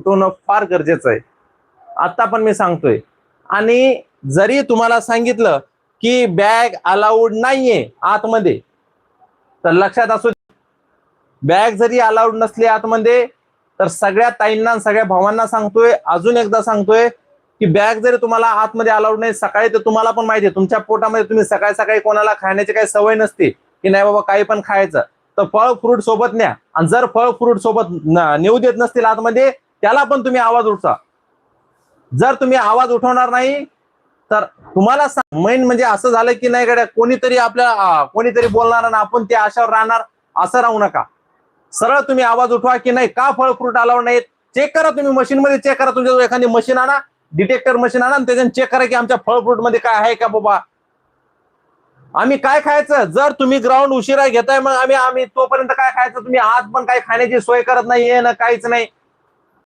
उठवणं फार गरजेचं आहे. आता पण मी सांगतोय. आणि जरी तुम्हाला सांगितलं की बॅग अलाउड नाहीये आतमध्ये, तर लक्षात असू, बॅग जरी अलाउड नसली आतमध्ये, तर सगळ्या ताईंना सगळ्या भावांना सांगतोय, अजून एकदा सांगतोय की बॅग जरी तुम्हाला आतमध्ये अलाउड नाही, सकाळी तर तुम्हाला पण माहिती आहे तुमच्या पोटामध्ये तुम्ही सकाळी सकाळी कोणाला खाण्याची काही सवय नसते की नाही बाबा काही पण खायचं, तर फळ फ्रूट सोबत न्या. आणि जर फळ फ्रूट सोबत नेऊ देत नसतील आतमध्ये, त्याला पण तुम्ही आवाज उठवा. जर तुम्ही आवाज उठवणार नाही तर तुम्हाला मेन म्हणजे असं झालं की नाही गड्या कोणीतरी आपल्या कोणीतरी बोलणार आणि आपण त्या आशावर राहणार, असं राहू नका. सरळ तुम्ही आवाज उठवा की नाही का फळ फ्रूट अलाउड नाहीत. चेक करा, तुम्ही मशीन मध्ये चेक करा, तुमच्या एखादी मशीन आणा, डिटेक्टर मशीन आणा, त्याच्याने चेक करा की आमच्या फळ फ्रूट मध्ये काय आहे का बाबा, आम्ही काय खायचं. जर तुम्ही ग्राउंड उशिरा घेताय, मग आम्ही तोपर्यंत काय खायचं. तुम्ही आज पण काही खाण्याची सोय करत नाहीये ना, काहीच नाही.